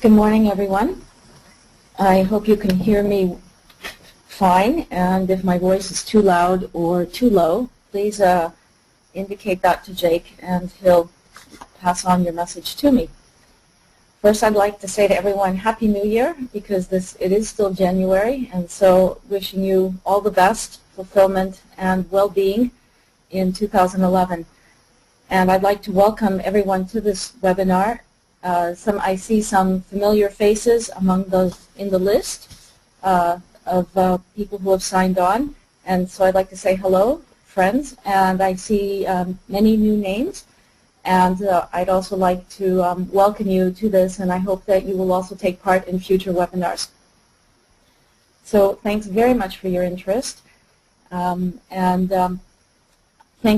Good morning, everyone. I hope you can hear me fine, and if my voice is too loud or too low, please indicate that to Jake, and he'll pass on your message to me. First, I'd like to say to everyone, Happy New Year, because it is still January, and so wishing you all the best, fulfillment, and well-being in 2011. And I'd like to welcome everyone to this webinar. I see some familiar faces among those in the list of people who have signed on, and so I'd like to say hello, friends, and I see many new names, and I'd also like to welcome you to this, and I hope that you will also take part in future webinars. So thanks very much for your interest, thanks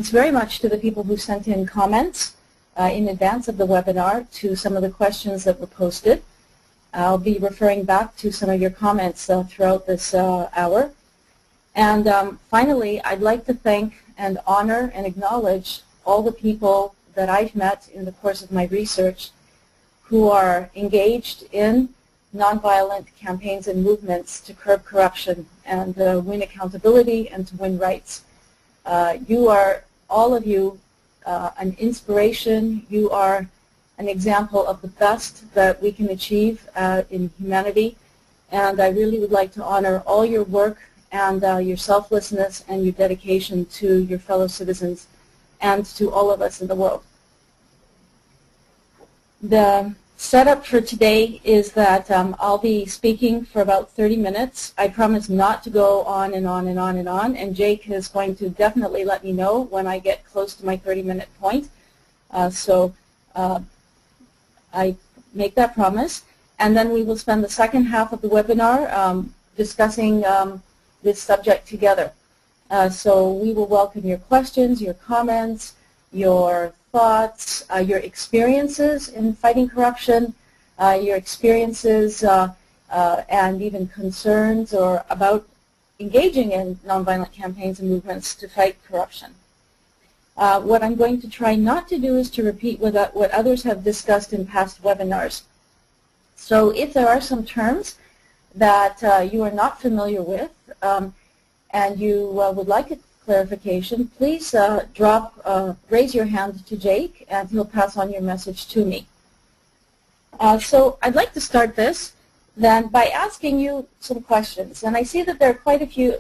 very much to the people who sent in comments in advance of the webinar to some of the questions that were posted. I'll be referring back to some of your comments throughout this hour. And finally, I'd like to thank and honor and acknowledge all the people that I've met in the course of my research who are engaged in nonviolent campaigns and movements to curb corruption and win accountability and to win rights. You are, all of you, an inspiration. You are an example of the best that we can achieve in humanity, and I really would like to honor all your work and your selflessness and your dedication to your fellow citizens and to all of us in the world. The setup for today is that I'll be speaking for about 30 minutes. I promise not to go on and on and on and on, and Jake is going to definitely let me know when I get close to my 30-minute point. So I make that promise, and then we will spend the second half of the webinar discussing this subject together. So we will welcome your questions, your comments, your thoughts, your experiences in fighting corruption, your experiences and even concerns or about engaging in nonviolent campaigns and movements to fight corruption. What I'm going to try not to do is to repeat what others have discussed in past webinars. So if there are some terms that you are not familiar with and you would like a clarification, please raise your hand to Jake, and he'll pass on your message to me. So I'd like to start this then by asking you some questions. And I see that there are quite a few,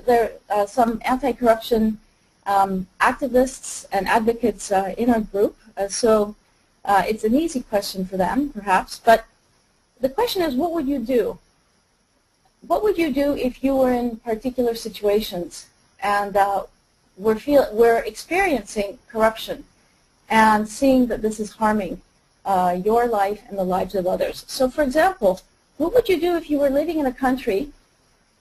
some anti-corruption activists and advocates in our group, so it's an easy question for them, perhaps. But the question is, what would you do? What would you do if you were in particular situations and we're experiencing corruption and seeing that this is harming your life and the lives of others? So, for example, what would you do if you were living in a country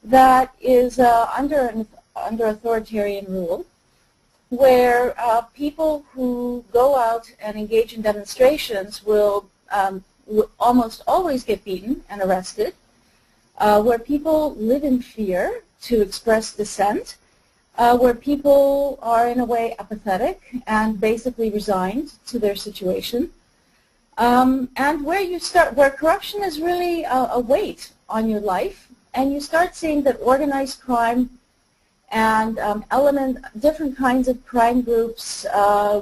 that is under authoritarian rule, where people who go out and engage in demonstrations will almost always get beaten and arrested, where people live in fear to express dissent, where people are in a way apathetic and basically resigned to their situation, and where corruption is really a weight on your life, and you start seeing that organized crime and different kinds of crime groups,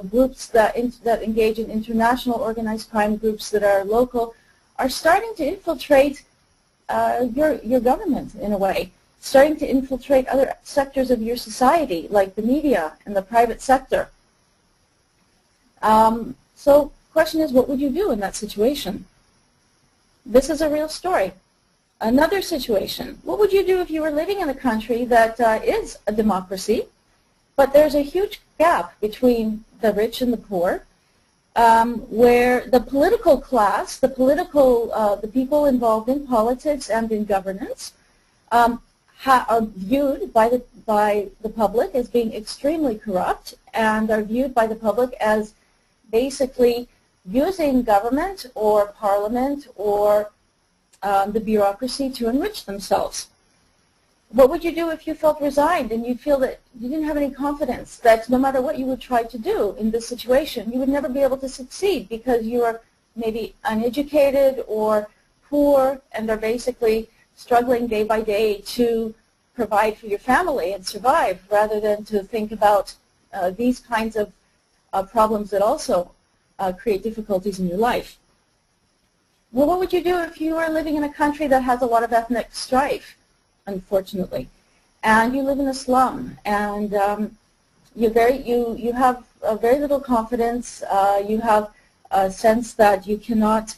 groups that engage in international organized crime groups that are local, are starting to infiltrate your government in a way, starting to infiltrate other sectors of your society, like the media and the private sector. So the question is, what would you do in that situation? This is a real story. Another situation, what would you do if you were living in a country that is a democracy, but there's a huge gap between the rich and the poor, where the political class, the people involved in politics and in governance, are viewed by the public as being extremely corrupt, and are viewed by the public as basically using government or parliament or the bureaucracy to enrich themselves. What would you do if you felt resigned and you feel that you didn't have any confidence that no matter what you would try to do in this situation, you would never be able to succeed because you are maybe uneducated or poor and are basically struggling day by day to provide for your family and survive, rather than to think about these kinds of problems that also create difficulties in your life. Well, what would you do if you are living in a country that has a lot of ethnic strife, unfortunately, and you live in a slum, and you have very little confidence, you have a sense that you cannot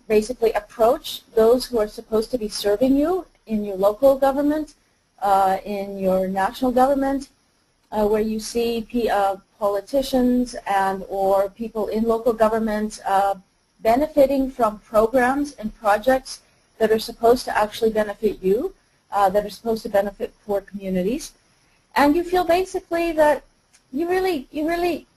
basically approach those who are supposed to be serving you in your local government, in your national government, where you see politicians and or people in local government benefiting from programs and projects that are supposed to actually benefit you, that are supposed to benefit poor communities, and you feel basically that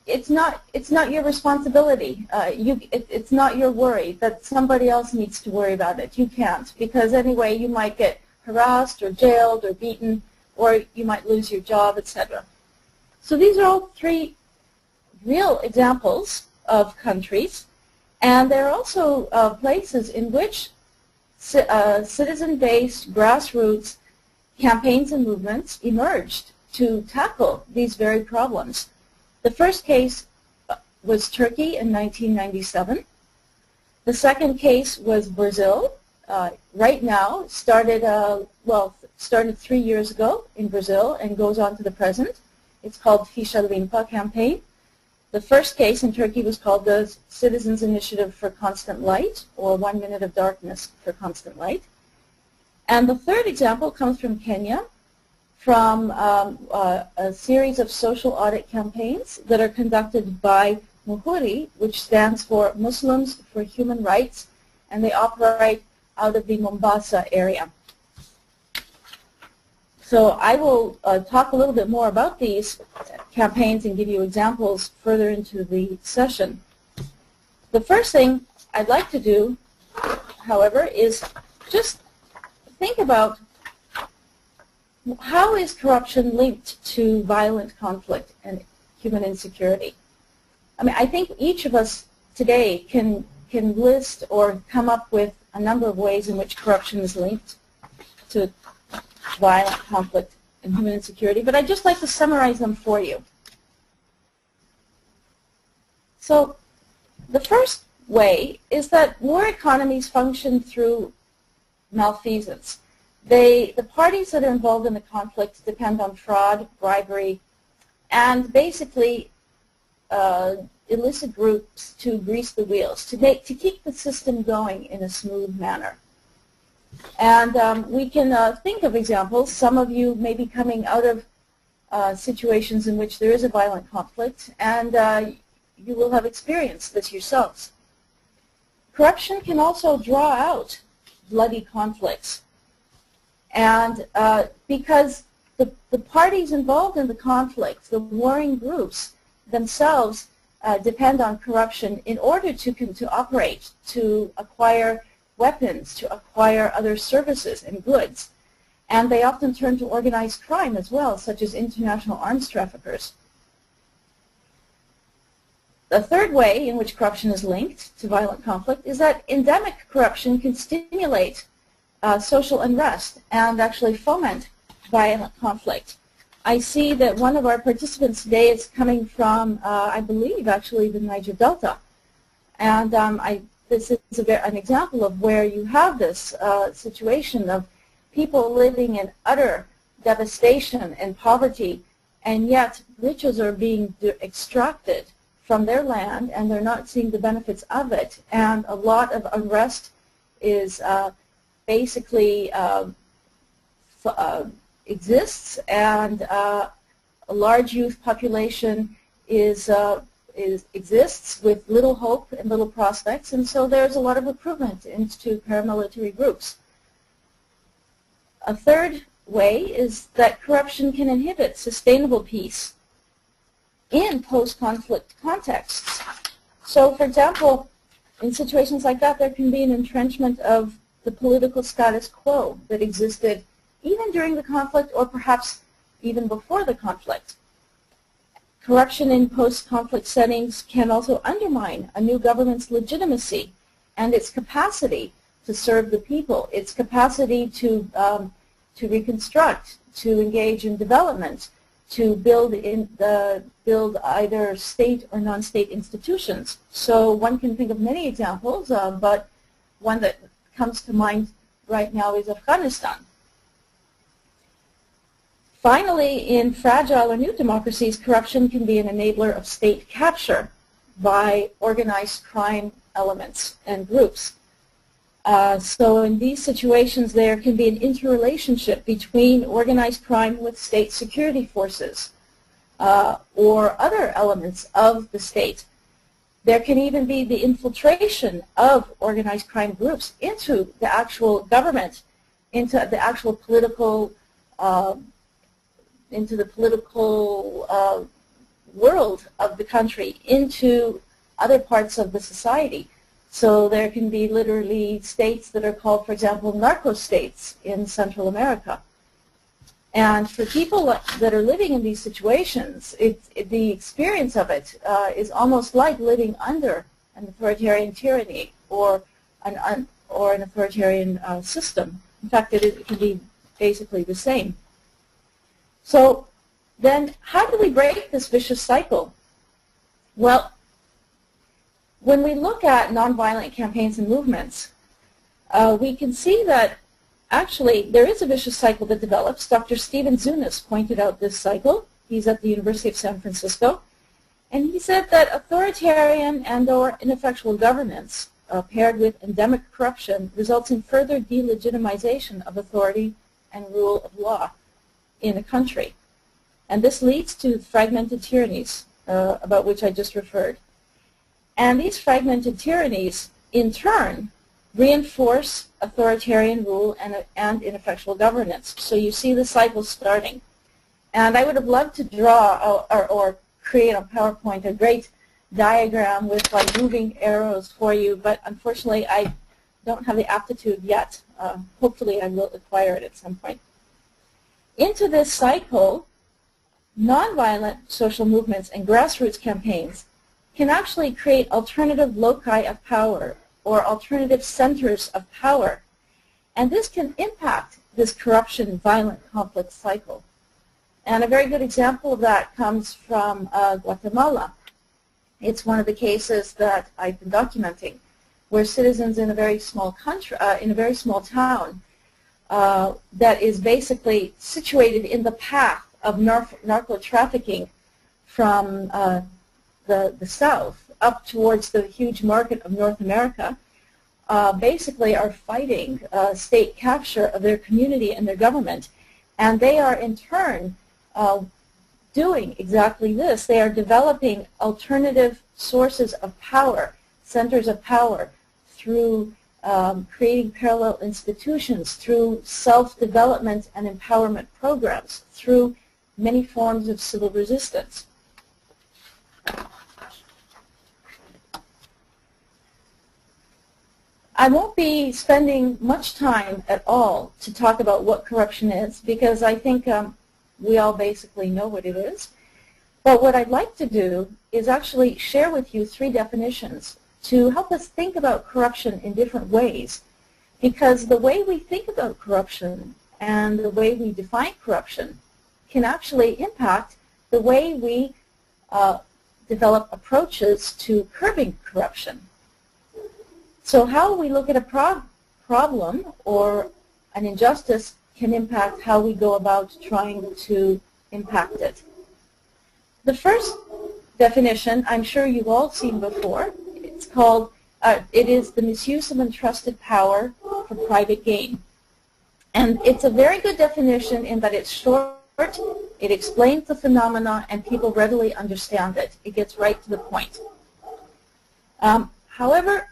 it's not your responsibility. It's not your worry, that somebody else needs to worry about it. You can't, because anyway you might get harassed or jailed or beaten, or you might lose your job, etc. So these are all three real examples of countries, and there are also places in which citizen-based grassroots campaigns and movements emerged to tackle these very problems. The first case was Turkey in 1997. The second case was Brazil. Right now, started 3 years ago in Brazil and goes on to the present. It's called Ficha Limpa campaign. The first case in Turkey was called the Citizens Initiative for Constant Light, or 1 Minute of Darkness for Constant Light. And the third example comes from Kenya, from a series of social audit campaigns that are conducted by Muhuri, which stands for Muslims for Human Rights, and they operate out of the Mombasa area. So I will talk a little bit more about these campaigns and give you examples further into the session. The first thing I'd like to do, however, is just think about how is corruption linked to violent conflict and human insecurity. I mean, I think each of us today can list or come up with a number of ways in which corruption is linked to violent conflict and human insecurity, but I'd just like to summarize them for you. So the first way is that war economies function through malfeasance. The parties that are involved in the conflict depend on fraud, bribery, and basically illicit groups to grease the wheels, to keep the system going in a smooth manner. And we can think of examples. Some of you may be coming out of situations in which there is a violent conflict, and you will have experienced this yourselves. Corruption can also draw out bloody conflicts. And because the parties involved in the conflict, the warring groups themselves depend on corruption in order to operate, to acquire weapons, to acquire other services and goods. And they often turn to organized crime as well, such as international arms traffickers. The third way in which corruption is linked to violent conflict is that endemic corruption can stimulate social unrest and actually foment violent conflict. I see that one of our participants today is coming from, I believe, actually the Niger Delta. And this is an example of where you have this situation of people living in utter devastation and poverty, and yet riches are being extracted from their land, and they're not seeing the benefits of it. And a lot of unrest is basically exists, and a large youth population exists with little hope and little prospects, and so there's a lot of recruitment into paramilitary groups. A third way is that corruption can inhibit sustainable peace in post-conflict contexts. So, for example, in situations like that, there can be an entrenchment of the political status quo that existed even during the conflict, or perhaps even before the conflict. Corruption in post-conflict settings can also undermine a new government's legitimacy and its capacity to serve the people, its capacity to reconstruct, to engage in development, to build either state or non-state institutions. So one can think of many examples, but one that comes to mind right now is Afghanistan. Finally, in fragile or new democracies, corruption can be an enabler of state capture by organized crime elements and groups. So in these situations, there can be an interrelationship between organized crime with state security forces or other elements of the state. There can even be the infiltration of organized crime groups into the actual government, into the actual political world of the country, into other parts of the society. So there can be literally states that are called, for example, narco states in Central America. And for people that are living in these situations, the experience of it is almost like living under an authoritarian tyranny or an authoritarian system. In fact, it can be basically the same. So then how do we break this vicious cycle? Well, when we look at nonviolent campaigns and movements, we can see that actually there is a vicious cycle that develops. Dr. Stephen Zunas pointed out this cycle. He's at the University of San Francisco. And he said that authoritarian and or ineffectual governance paired with endemic corruption results in further delegitimization of authority and rule of law in a country. And this leads to fragmented tyrannies about which I just referred. And these fragmented tyrannies, in turn, reinforce authoritarian rule and ineffectual governance. So you see the cycle starting. And I would have loved to draw or create on PowerPoint a great diagram with like moving arrows for you, but unfortunately I don't have the aptitude yet. Hopefully I will acquire it at some point. Into this cycle, nonviolent social movements and grassroots campaigns can actually create alternative loci of power or alternative centers of power. And this can impact this corruption, violent conflict cycle. And a very good example of that comes from Guatemala. It's one of the cases that I've been documenting, where citizens in a very small country, in a very small town, that is basically situated in the path of narco trafficking from the south up towards the huge market of North America, basically are fighting state capture of their community and their government. And they are in turn doing exactly this. They are developing alternative sources of power, centers of power, through creating parallel institutions, through self-development and empowerment programs, through many forms of civil resistance. I won't be spending much time at all to talk about what corruption is, because I think we all basically know what it is. But what I'd like to do is actually share with you 3 definitions to help us think about corruption in different ways, because the way we think about corruption and the way we define corruption can actually impact the way we develop approaches to curbing corruption. So how we look at a problem or an injustice can impact how we go about trying to impact it. The first definition I'm sure you've all seen before. It's called, it is the misuse of entrusted power for private gain. And it's a very good definition in that it's short, it explains the phenomena, and people readily understand it. It gets right to the point. However,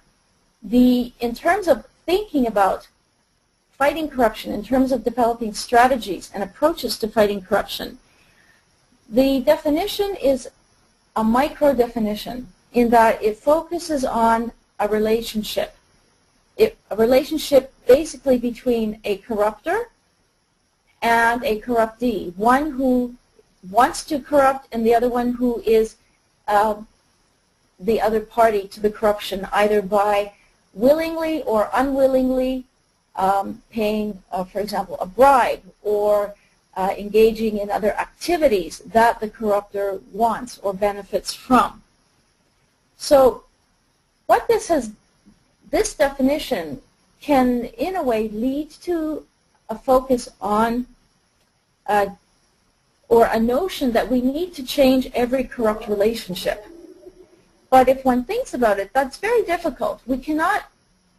in terms of thinking about fighting corruption, in terms of developing strategies and approaches to fighting corruption, the definition is a micro definition in that it focuses on a relationship. A relationship basically between a corruptor and a corruptee, one who wants to corrupt and the other one who is the other party to the corruption, either by willingly or unwillingly paying, for example, a bribe or engaging in other activities that the corruptor wants or benefits from. So what this definition can, in a way, lead to a focus on or a notion that we need to change every corrupt relationship. But if one thinks about it, that's very difficult. We cannot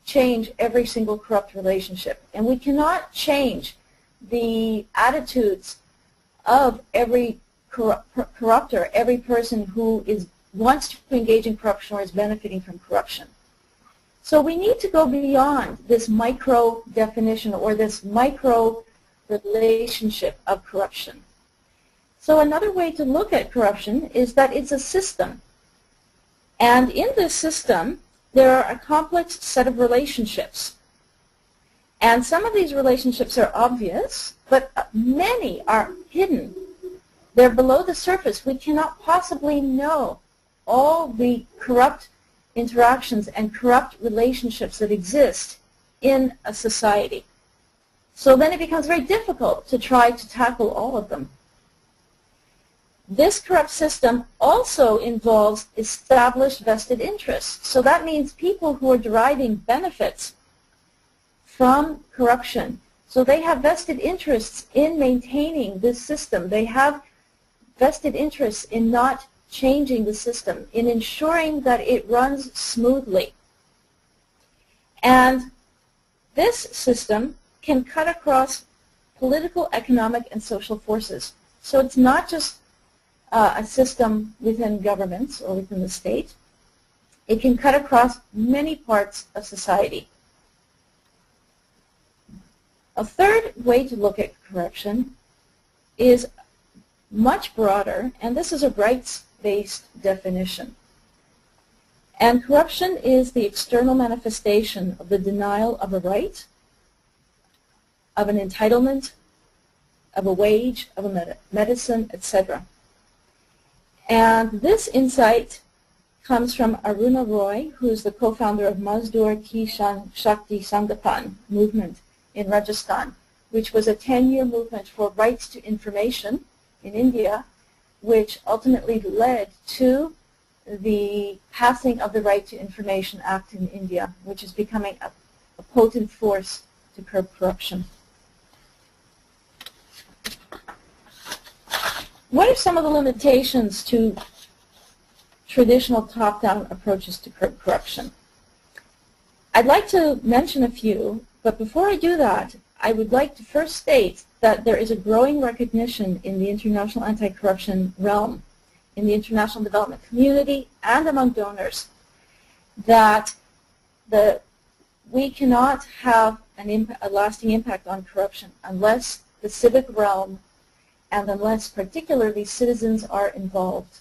change every single corrupt relationship, and we cannot change the attitudes of every corrupter, every person who wants to engage in corruption or is benefiting from corruption. So we need to go beyond this micro definition or this micro relationship of corruption. So another way to look at corruption is that it's a system. And in this system, there are a complex set of relationships. And some of these relationships are obvious, but many are hidden. They're below the surface. We cannot possibly know all the corrupt interactions and corrupt relationships that exist in a society. So then it becomes very difficult to try to tackle all of them. This corrupt system also involves established vested interests. So that means people who are deriving benefits from corruption. So they have vested interests in maintaining this system. They have vested interests in not changing the system, in ensuring that it runs smoothly. And this system can cut across political, economic, and social forces. So it's not just a system within governments or within the state. It can cut across many parts of society. A third way to look at corruption is much broader, and this is a rights-based definition. And corruption is the external manifestation of the denial of a right, of an entitlement, of a wage, of a medicine, etc. And this insight comes from Aruna Roy, who is the co-founder of Mazdoor Ki Shakti Sangapan movement in Rajasthan, which was a 10-year movement for rights to information in India, which ultimately led to the passing of the Right to Information Act in India, which is becoming a potent force to curb corruption. What are some of the limitations to traditional top-down approaches to curb corruption? I'd like to mention a few, but before I do that, I would like to first state that there is a growing recognition in the international anti-corruption realm, in the international development community, and among donors, that we cannot have a lasting impact on corruption unless the civic realm and unless particularly citizens are involved.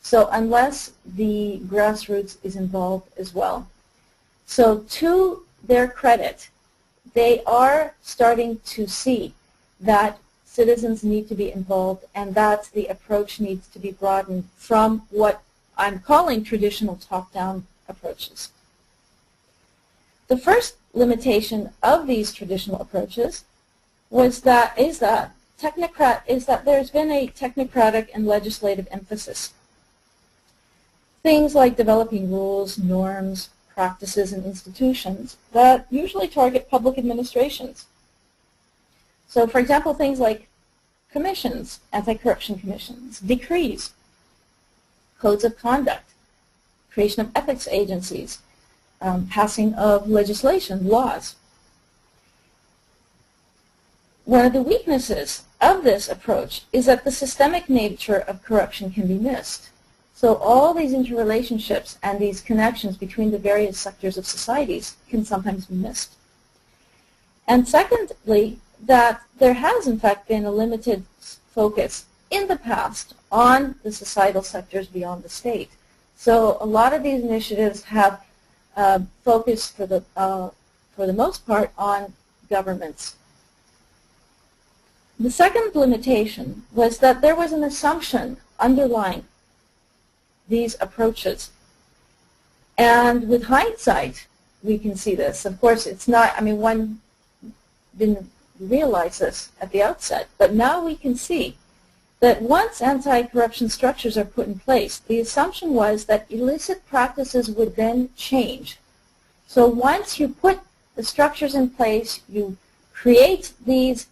So unless the grassroots is involved as well. So to their credit, they are starting to see that citizens need to be involved and that the approach needs to be broadened from what I'm calling traditional top-down approaches. The first limitation of these traditional approaches is that there's been a technocratic and legislative emphasis. Things like developing rules, norms, practices, and institutions that usually target public administrations. So, for example, things like commissions, anti-corruption commissions, decrees, codes of conduct, creation of ethics agencies, passing of legislation, laws. One of the weaknesses of this approach is that the systemic nature of corruption can be missed. So all these interrelationships and these connections between the various sectors of societies can sometimes be missed. And secondly, that there has in fact been a limited focus in the past on the societal sectors beyond the state. So a lot of these initiatives have focused for the most part on governments. The second limitation was that there was an assumption underlying these approaches. And with hindsight, we can see this. Of course, it's not, I mean, one didn't realize this at the outset, but now we can see that once anti-corruption structures are put in place, the assumption was that illicit practices would then change. So once you put the structures in place, you create these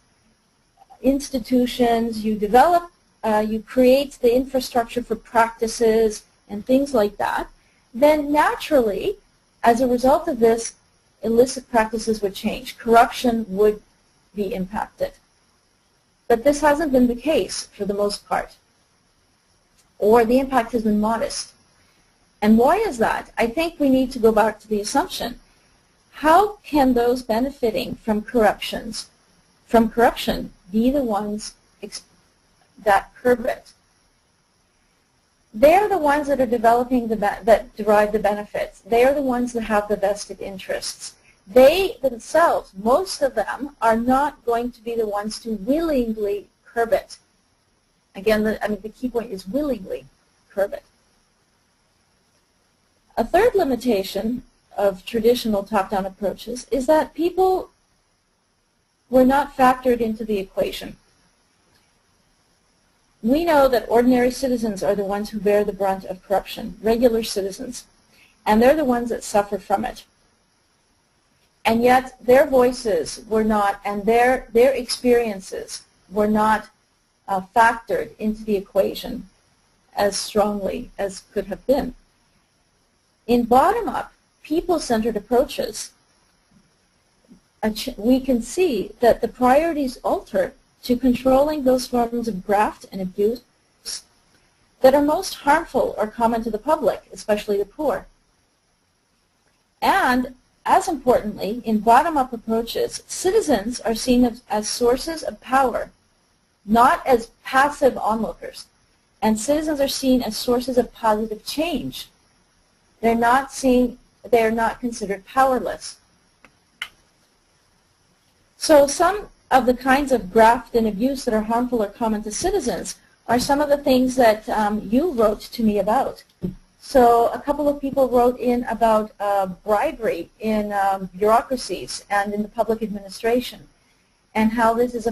institutions, you develop, you create the infrastructure for practices and things like that, then naturally, as a result of this, illicit practices would change. Corruption would be impacted. But this hasn't been the case for the most part, or the impact has been modest. And why is that? I think we need to go back to the assumption. How can those benefiting from corruption be the ones that curb it? They're the ones that are developing that derive the benefits. They are the ones that have the vested interests. They themselves, most of them, are not going to be the ones to willingly curb it. Again, the key point is willingly curb it. A third limitation of traditional top-down approaches is that people were not factored into the equation. We know that ordinary citizens are the ones who bear the brunt of corruption, regular citizens, and they're the ones that suffer from it. And yet their voices were not, and their experiences were not factored into the equation as strongly as could have been. In bottom-up, people-centered approaches, we can see that the priorities alter to controlling those forms of graft and abuse that are most harmful or common to the public, especially the poor. And as importantly, in bottom-up approaches, citizens are seen as sources of power, not as passive onlookers. And citizens are seen as sources of positive change. They are not considered powerless. So some of the kinds of graft and abuse that are harmful or common to citizens are some of the things that you wrote to me about. So a couple of people wrote in about bribery in bureaucracies and in the public administration, and how this is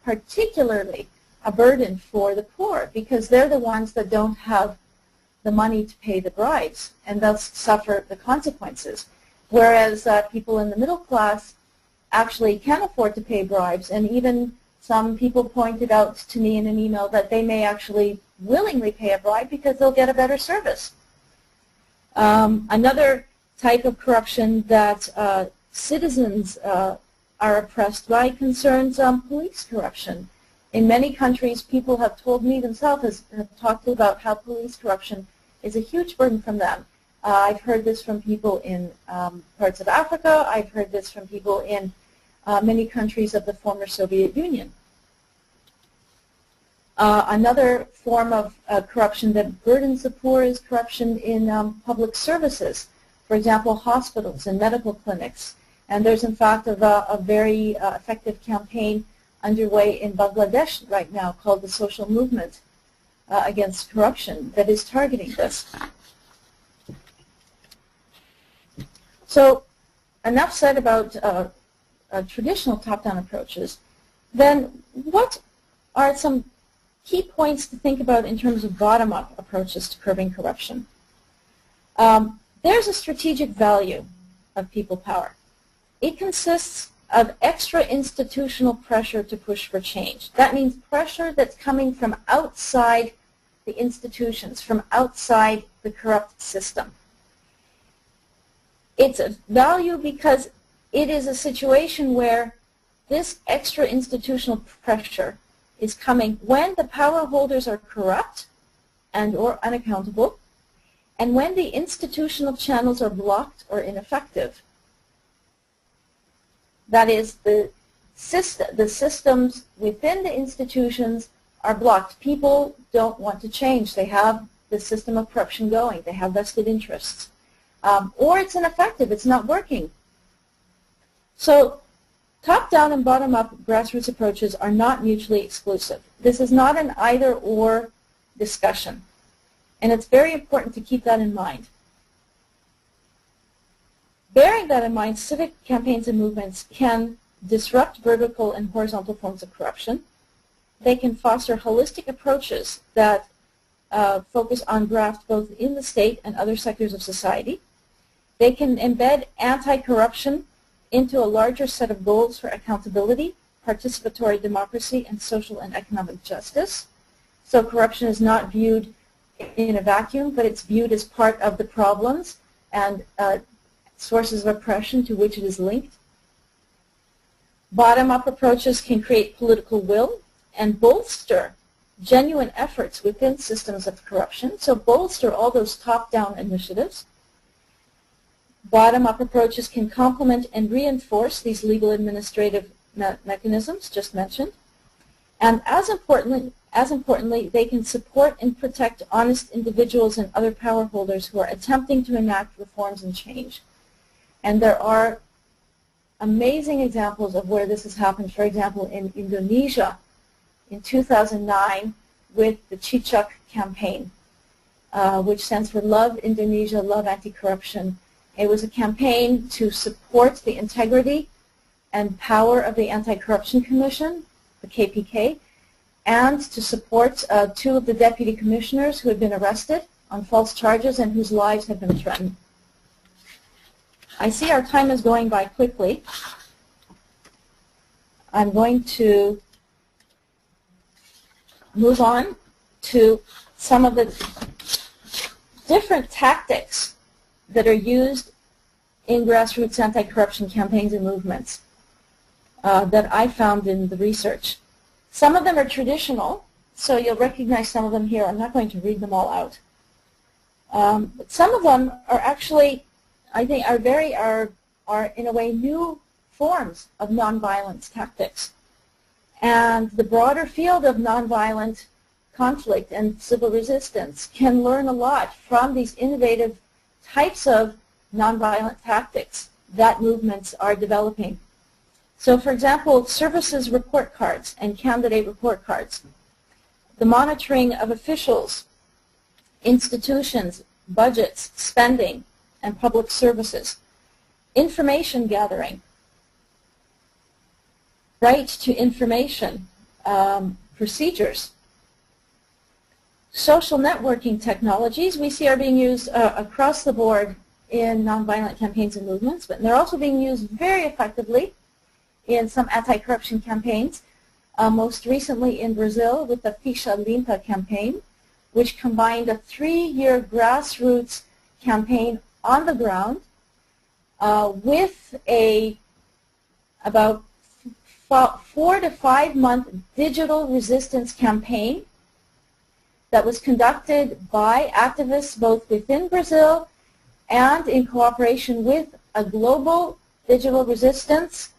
particularly a burden for the poor, because they're the ones that don't have the money to pay the bribes and thus suffer the consequences, whereas people in the middle class actually can afford to pay bribes. And even some people pointed out to me in an email that they may actually willingly pay a bribe because they'll get a better service. Another type of corruption that citizens are oppressed by concerns police corruption. In many countries, people have told me themselves, have talked about how police corruption is a huge burden from them. I've heard this from people in parts of Africa. I've heard this from people in many countries of the former Soviet Union. Another form of corruption that burdens the poor is corruption in public services, for example, hospitals and medical clinics. And there's, in fact, a very effective campaign underway in Bangladesh right now called the Social Movement Against Corruption that is targeting this. So enough said about traditional top-down approaches. Then what are some key points to think about in terms of bottom-up approaches to curbing corruption? There's a strategic value of people power. It consists of extra institutional pressure to push for change. That means pressure that's coming from outside the institutions, from outside the corrupt system. It's a value because it is a situation where this extra institutional pressure is coming when the power holders are corrupt and or unaccountable, and when the institutional channels are blocked or ineffective. That is, the systems within the institutions are blocked. People don't want to change. They have the system of corruption going. They have vested interests. Or it's ineffective. It's not working. So top-down and bottom-up grassroots approaches are not mutually exclusive. This is not an either-or discussion. And it's very important to keep that in mind. Bearing that in mind, civic campaigns and movements can disrupt vertical and horizontal forms of corruption. They can foster holistic approaches that focus on graft both in the state and other sectors of society. They can embed anti-corruption into a larger set of goals for accountability, participatory democracy, and social and economic justice. So corruption is not viewed in a vacuum, but it's viewed as part of the problems and sources of oppression to which it is linked. Bottom-up approaches can create political will and bolster genuine efforts within systems of corruption, so bolster all those top-down initiatives. Bottom-up approaches can complement and reinforce these legal administrative mechanisms just mentioned. And as importantly, they can support and protect honest individuals and other power holders who are attempting to enact reforms and change. And there are amazing examples of where this has happened. For example, in Indonesia in 2009 with the Cicak campaign, which stands for Love Indonesia, Love Anti-Corruption. It was a campaign to support the integrity and power of the Anti-Corruption Commission, the KPK, and to support two of the deputy commissioners who had been arrested on false charges and whose lives had been threatened. I see our time is going by quickly. I'm going to move on to some of the different tactics that are used in grassroots anti-corruption campaigns and movements that I found in the research. Some of them are traditional, so you'll recognize some of them here. I'm not going to read them all out. But some of them are actually, I think, are in a way new forms of nonviolence tactics. And the broader field of nonviolent conflict and civil resistance can learn a lot from these innovative types of nonviolent tactics that movements are developing. So, for example, services report cards and candidate report cards, the monitoring of officials, institutions, budgets, spending, and public services, information gathering, right to information, procedures, social networking technologies we see are being used across the board in nonviolent campaigns and movements, but they're also being used very effectively in some anti-corruption campaigns, most recently in Brazil with the Ficha Limpa campaign, which combined a 3-year grassroots campaign on the ground with a about 4 to 5 month digital resistance campaign that was conducted by activists both within Brazil and in cooperation with a global digital resistance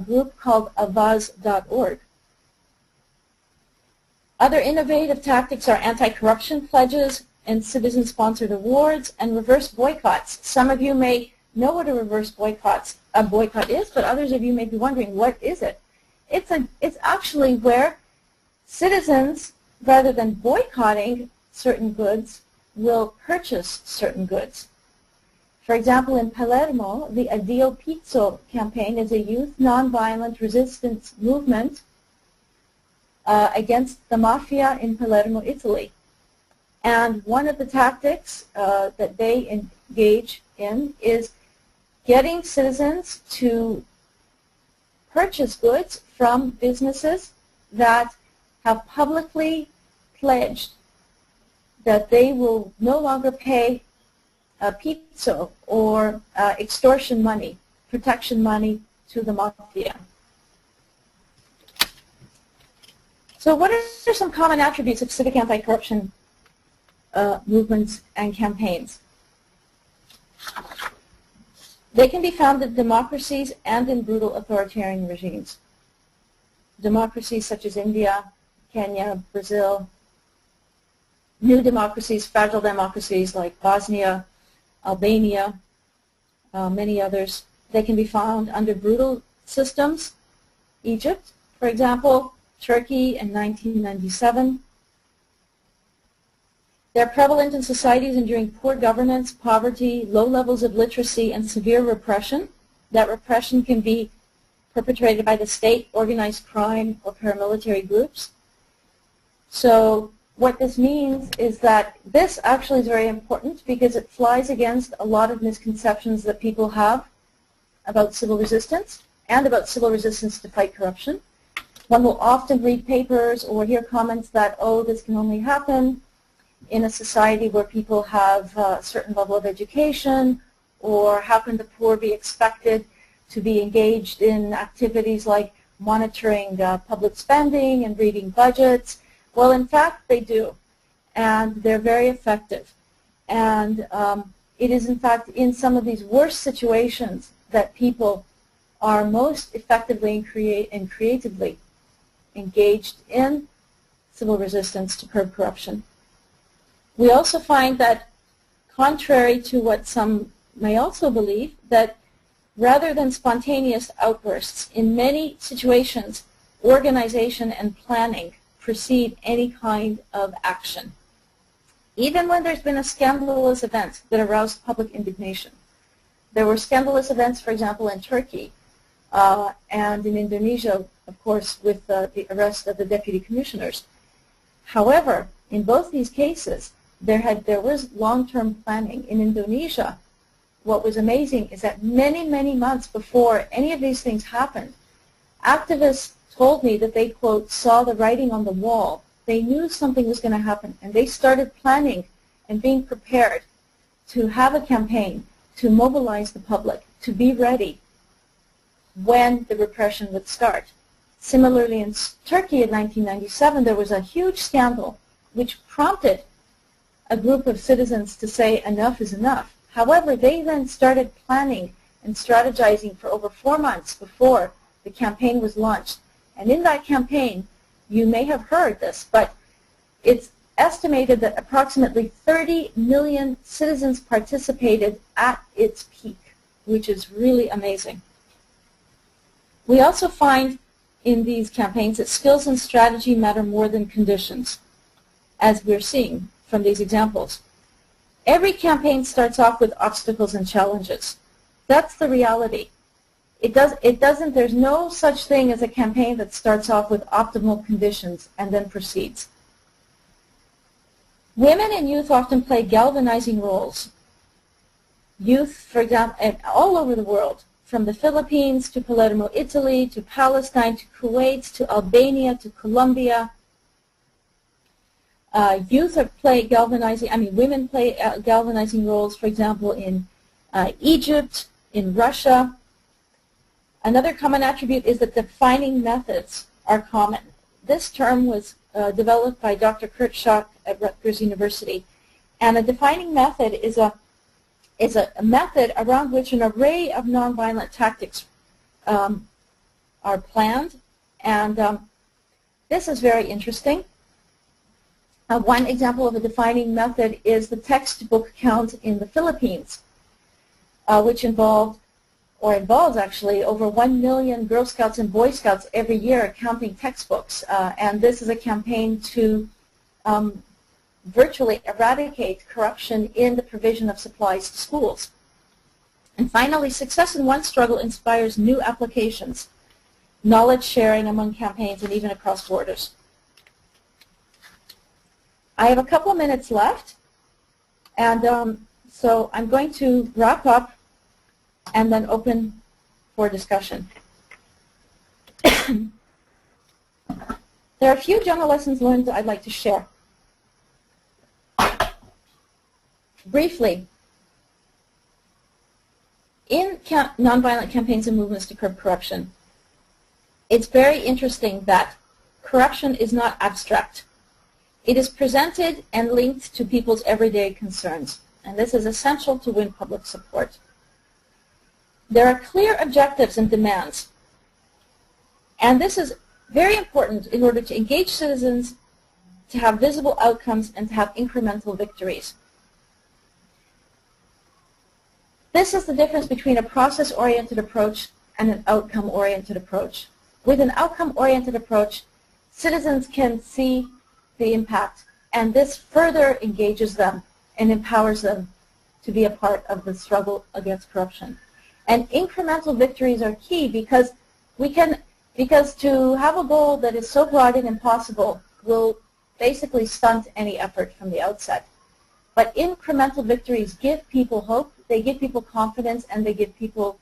group called avaz.org. Other innovative tactics are anti-corruption pledges and citizen-sponsored awards and reverse boycotts. Some of you may know what a reverse boycott is, but others of you may be wondering, what is it? It's actually where citizens, rather than boycotting certain goods, will purchase certain goods. For example, in Palermo, the Addio Pizzo campaign is a youth nonviolent resistance movement against the mafia in Palermo, Italy. And one of the tactics that they engage in is getting citizens to purchase goods from businesses that have publicly pledged that they will no longer pay pizzo or extortion money, protection money to the mafia. So what are some common attributes of civic anti-corruption movements and campaigns? They can be found in democracies and in brutal authoritarian regimes. Democracies such as India, Kenya, Brazil, new democracies, fragile democracies like Bosnia, Albania, many others. They can be found under brutal systems. Egypt, for example, Turkey in 1997. They're prevalent in societies enduring poor governance, poverty, low levels of literacy, and severe repression. That repression can be perpetrated by the state, organized crime, or paramilitary groups. So what this means is that this actually is very important because it flies against a lot of misconceptions that people have about civil resistance and about civil resistance to fight corruption. One will often read papers or hear comments that, oh, this can only happen in a society where people have a certain level of education, or how can the poor be expected to be engaged in activities like monitoring public spending and reading budgets. Well, in fact, they do, and they're very effective. And it is, in fact, in some of these worst situations that people are most effectively and creatively engaged in civil resistance to curb corruption. We also find that, contrary to what some may also believe, that rather than spontaneous outbursts, in many situations, organization and planning precede any kind of action. Even when there's been a scandalous event that aroused public indignation. There were scandalous events, for example, in Turkey and in Indonesia, of course, with the arrest of the deputy commissioners. However, in both these cases, there was long-term planning. In Indonesia, what was amazing is that many, many months before any of these things happened, activists told me that they, quote, saw the writing on the wall. They knew something was going to happen, and they started planning and being prepared to have a campaign, to mobilize the public, to be ready when the repression would start. Similarly, in Turkey in 1997, there was a huge scandal which prompted a group of citizens to say enough is enough. However, they then started planning and strategizing for over 4 months before the campaign was launched. And in that campaign, you may have heard this, but it's estimated that approximately 30 million citizens participated at its peak, which is really amazing. We also find in these campaigns that skills and strategy matter more than conditions, as we're seeing from these examples. Every campaign starts off with obstacles and challenges. That's the reality. There's no such thing as a campaign that starts off with optimal conditions and then proceeds. Women and youth often play galvanizing roles. Youth, for example, all over the world, from the Philippines to Palermo, Italy, to Palestine, to Kuwait, to Albania, to Colombia. Women play galvanizing roles, for example, in Egypt, in Russia. Another common attribute is that defining methods are common. This term was developed by Dr. Kurt Schock at Rutgers University. And a defining method is a method around which an array of nonviolent tactics are planned. And this is very interesting. One example of a defining method is the textbook count in the Philippines, which involves actually over 1 million Girl Scouts and Boy Scouts every year counting textbooks. And this is a campaign to virtually eradicate corruption in the provision of supplies to schools. And finally, success in one struggle inspires new applications, knowledge sharing among campaigns, and even across borders. I have a couple of minutes left, and so I'm going to wrap up and then open for discussion. There are a few general lessons learned that I'd like to share. Briefly, in nonviolent campaigns and movements to curb corruption, it's very interesting that corruption is not abstract. It is presented and linked to people's everyday concerns, and this is essential to win public support. There are clear objectives and demands, and this is very important in order to engage citizens, to have visible outcomes, and to have incremental victories. This is the difference between a process-oriented approach and an outcome-oriented approach. With an outcome-oriented approach, citizens can see the impact And this further engages them and empowers them to be a part of the struggle against corruption. And incremental victories are key because to have a goal that is so broad and impossible will basically stunt any effort from the outset. But incremental victories give people hope, they give people confidence, and they give people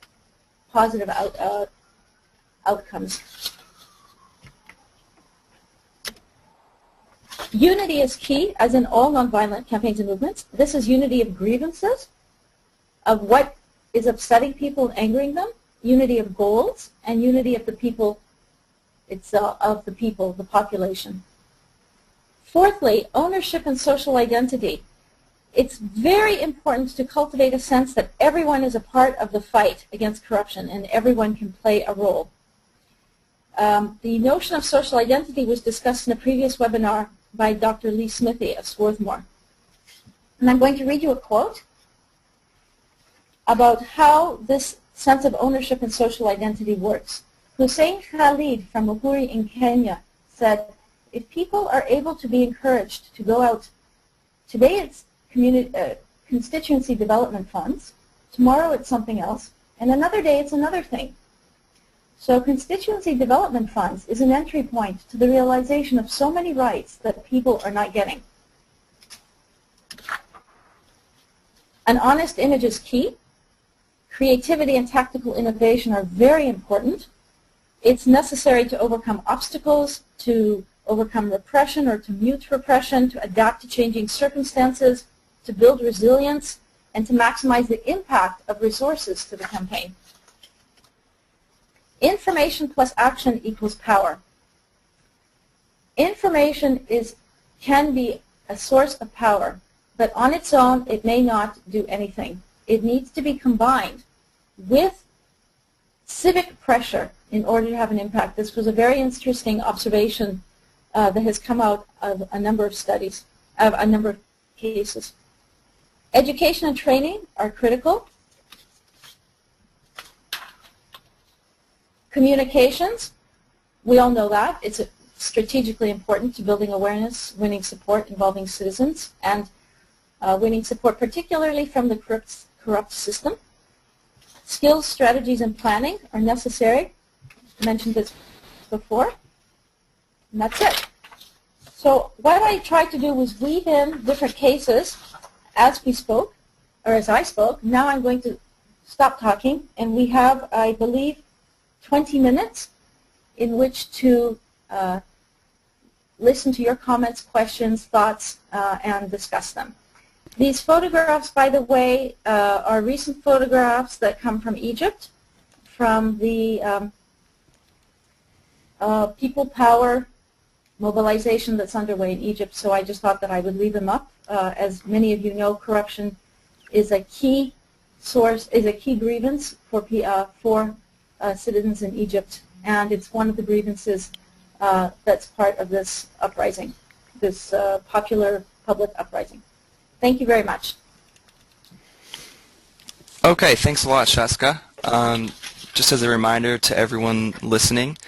positive outcomes. Unity is key, as in all nonviolent campaigns and movements. This is unity of grievances, of what is upsetting people and angering them, unity of goals, and unity of the people itself, the population. Fourthly, ownership and social identity. It's very important to cultivate a sense that everyone is a part of the fight against corruption and everyone can play a role. The notion of social identity was discussed in a previous webinar by Dr. Lee Smithy of Swarthmore. And I'm going to read you a quote about how this sense of ownership and social identity works. Hussein Khalid from Uhuru in Kenya said, if people are able to be encouraged to go out, today it's constituency development funds, tomorrow it's something else, and another day it's another thing. So constituency development funds is an entry point to the realization of so many rights that people are not getting. An honest image is key. Creativity and tactical innovation are very important. It's necessary to overcome obstacles, to overcome repression or to mute repression, to adapt to changing circumstances, to build resilience, and to maximize the impact of resources to the campaign. Information plus action equals power. Information can be a source of power, but on its own it may not do anything. It needs to be combined with civic pressure in order to have an impact. This was a very interesting observation that has come out of a number of studies, of a number of cases. Education and training are critical. Communications, we all know that. It's strategically important to building awareness, winning support involving citizens, and winning support particularly from the corrupt system. Skills, strategies, and planning are necessary. I mentioned this before. And that's it. So what I tried to do was weave in different cases as we spoke, or as I spoke. Now I'm going to stop talking, and we have, I believe, 20 minutes in which to listen to your comments, questions, thoughts, and discuss them. These photographs, by the way, are recent photographs that come from Egypt, from the people power mobilization that's underway in Egypt, so I just thought that I would leave them up. As many of you know, corruption is a key source, is a key grievance for citizens in Egypt, and it's one of the grievances that's part of this uprising, this popular public uprising. Thank you very much. Okay, thanks a lot, Shaazka. Just as a reminder to everyone listening,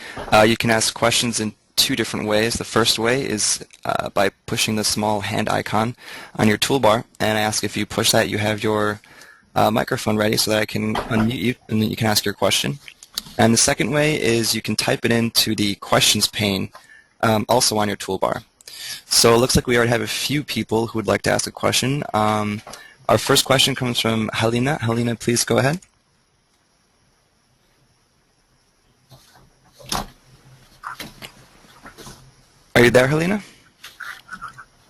you can ask questions in two different ways. The first way is by pushing the small hand icon on your toolbar, and I ask if you push that, you have your microphone ready so that I can unmute you and then you can ask your question. And the second way is you can type it into the questions pane also on your toolbar. So it looks like we already have a few people who would like to ask a question. Our first question comes from Helena. Helena, please go ahead. Are you there, Helena?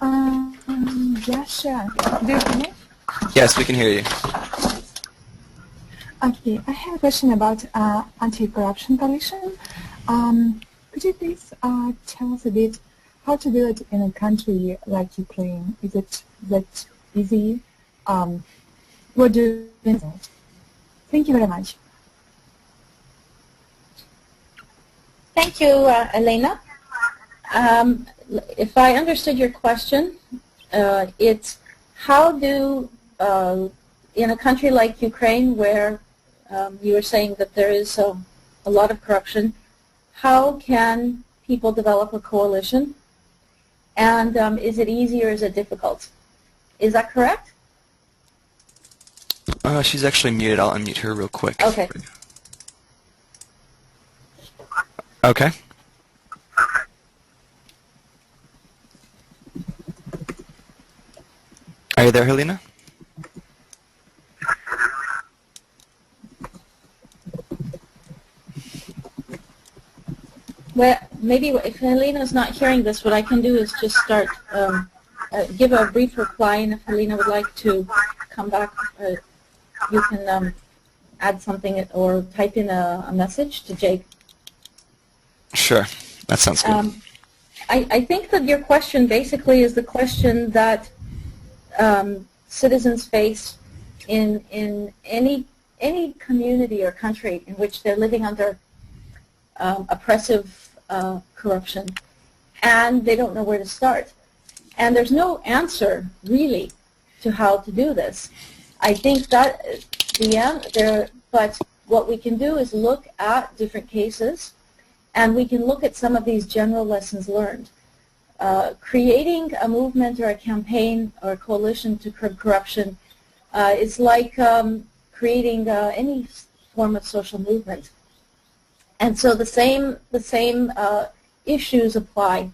Yeah, sure. Do you hear me? Yes, we can hear you. Okay, I have a question about anti-corruption coalition. Could you please tell us a bit how to do it in a country like Ukraine? Is it that easy? What do you think? Thank you very much. Thank you, Elena. If I understood your question, it's how do, in a country like Ukraine where you were saying that there is a lot of corruption, how can people develop a coalition? And is it easy or is it difficult? Is that correct? She's actually muted. I'll unmute her real quick. Okay. Okay. Are you there, Helena? Well, maybe if Helena's not hearing this, what I can do is just start, give a brief reply, and if Helena would like to come back, you can add something or type in a message to Jake. Sure. That sounds good. I think that your question basically is the question that citizens face in any community or country in which they're living under oppressive corruption, and they don't know where to start. And there's no answer, really, to how to do this. I think that but what we can do is look at different cases, and we can look at some of these general lessons learned. Creating a movement or a campaign or a coalition to curb corruption is like creating any form of social movement. And so the same issues apply.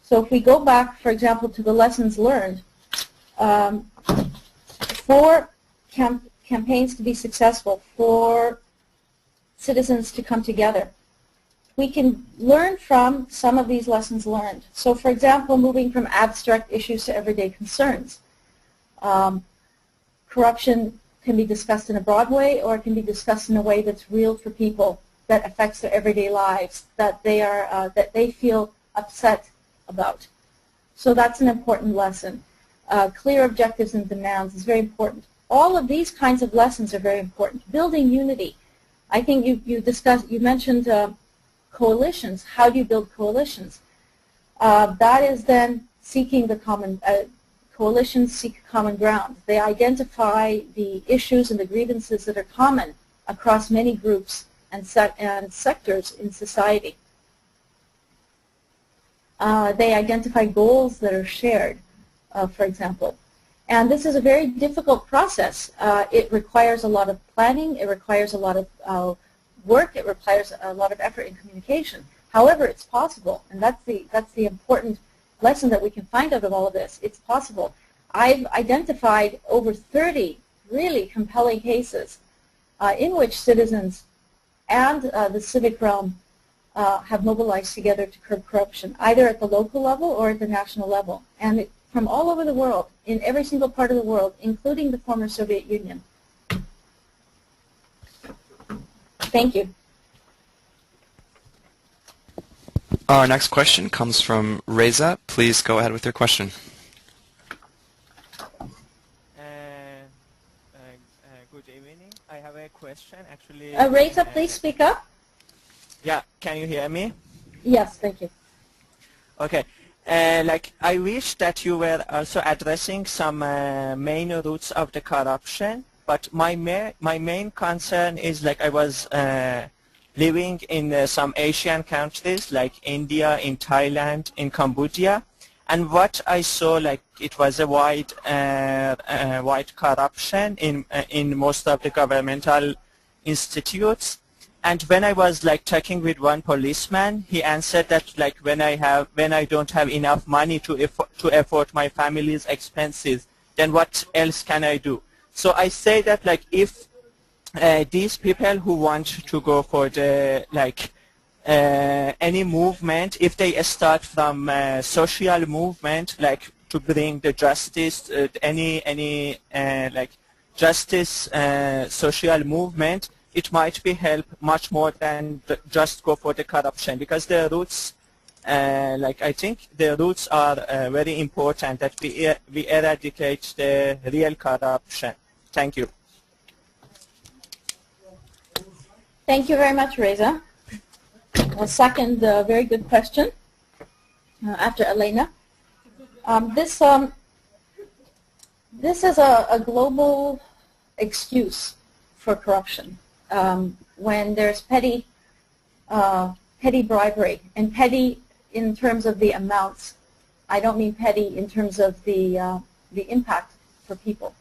So if we go back, for example, to the lessons learned, for campaigns to be successful, for citizens to come together, we can learn from some of these lessons learned. So for example, moving from abstract issues to everyday concerns. Corruption can be discussed in a broad way, or it can be discussed in a way that's real for people, that affects their everyday lives, that they feel upset about. So that's an important lesson. Clear objectives and demands is very important. All of these kinds of lessons are very important. Building unity. I think you mentioned coalitions. How do you build coalitions? That is then seeking the common, coalitions seek common ground. They identify the issues and the grievances that are common across many groups and sectors in society. They identify goals that are shared, for example. And this is a very difficult process. It requires a lot of planning. It requires a lot of work. It requires a lot of effort in communication. However, it's possible, and that's the important lesson that we can find out of all of this. It's possible. I've identified over 30 really compelling cases in which citizens and the civic realm have mobilized together to curb corruption, either at the local level or at the national level, and from all over the world, in every single part of the world, including the former Soviet Union. Thank you. Our next question comes from Reza. Please go ahead with your question. Good evening. I have a question, actually. Reza, please speak up. Yeah, can you hear me? Yes, thank you. Okay. I wish that you were also addressing some main roots of the corruption, but my main concern is I was living in some Asian countries like India, in Thailand, in Cambodia, and what I saw it was a wide corruption in most of the governmental institutes. And when I was talking with one policeman, he answered that when I don't have enough money to afford my family's expenses, then what else can I do? So I say that if these people who want to go for the any movement, if they start from social movement, to bring the justice, any justice social movement, it might be help much more than just go for the corruption, because the roots, I think the roots are very important, that we eradicate the real corruption. Thank you. Thank you very much, Reza. A second very good question after Elena. This is a global excuse for corruption. When there's petty bribery, and petty in terms of the amounts I don't mean petty in terms of the impact for people.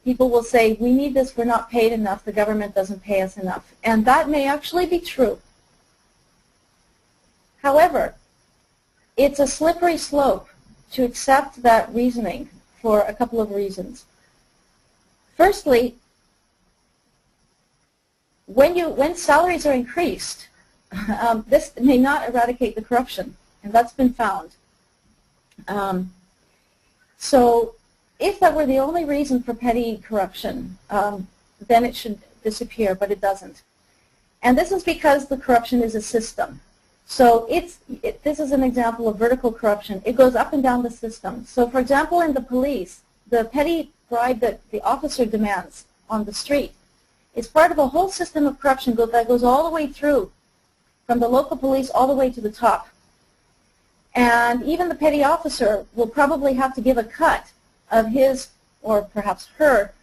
People will say, we need this, we're not paid enough, the government doesn't pay us enough. And that may actually be true. However, it's a slippery slope to accept that reasoning for a couple of reasons. Firstly, when salaries are increased, this may not eradicate the corruption, and that's been found. So if that were the only reason for petty corruption, then it should disappear, but it doesn't. And this is because the corruption is a system. So this is an example of vertical corruption. It goes up and down the system. So for example, in the police, the petty bribe that the officer demands on the street is part of a whole system of corruption that goes all the way through, from the local police all the way to the top. And even the petty officer will probably have to give a cut of his, or perhaps her,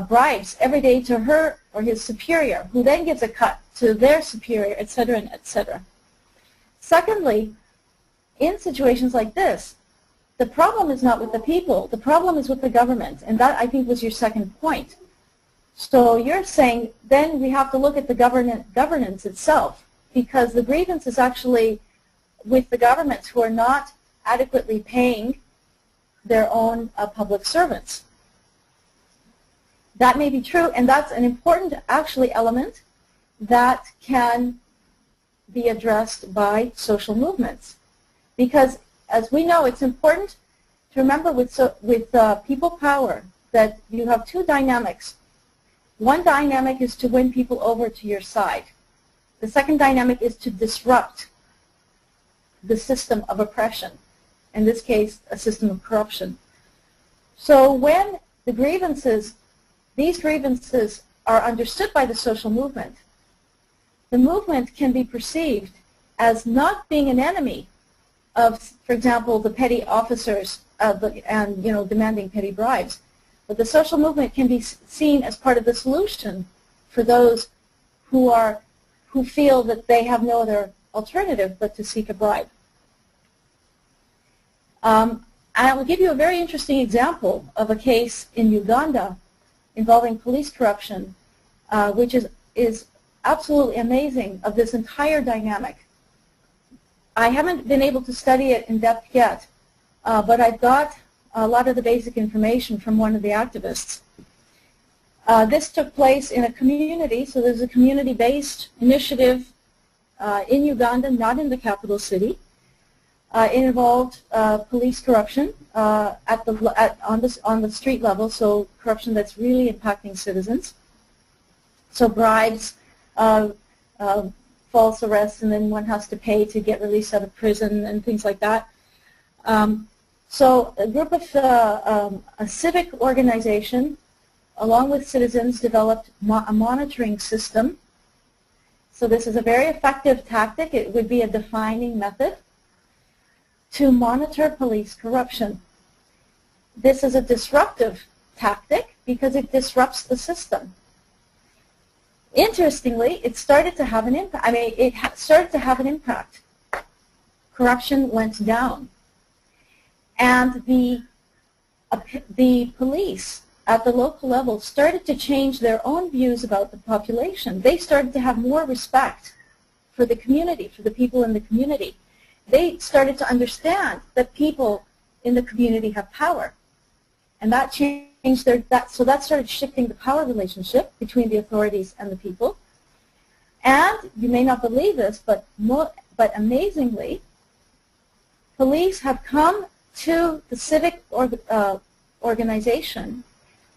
bribes every day to her or his superior, who then gives a cut to their superior, etc., and etc. Secondly, in situations like this, the problem is not with the people, the problem is with the government, and that, I think, was your second point. So you're saying then we have to look at the governance itself, because the grievance is actually with the governments who are not adequately paying their own public servants. That may be true, and that's an important, actually, element that can be addressed by social movements. Because, as we know, it's important to remember with people power that you have two dynamics. One dynamic is to win people over to your side. The second dynamic is to disrupt the system of oppression, in this case, a system of corruption. So when the grievances, these grievances are understood by the social movement, the movement can be perceived as not being an enemy of, for example, the petty officers and demanding petty bribes. But the social movement can be seen as part of the solution for those who feel that they have no other alternative but to seek a bribe. I will give you a very interesting example of a case in Uganda involving police corruption, which is absolutely amazing, of this entire dynamic. I haven't been able to study it in depth yet, but I've got a lot of the basic information from one of the activists. This took place in a community, so there's a community-based initiative in Uganda, not in the capital city. It involved police corruption on the street level, so corruption that's really impacting citizens. So bribes, false arrests, and then one has to pay to get released out of prison and things like that. So a group of a civic organization, along with citizens, developed a monitoring system. So this is a very effective tactic. It would be a defining method to monitor police corruption. This is a disruptive tactic because it disrupts the system. Interestingly, it started to have an impact. It started to have an impact. Corruption went down. And the police at the local level started to change their own views about the population. They started to have more respect for the community, for the people in the community. They started to understand that people in the community have power. And that changed so that started shifting the power relationship between the authorities and the people. And you may not believe this, but amazingly, police have come to the civic organization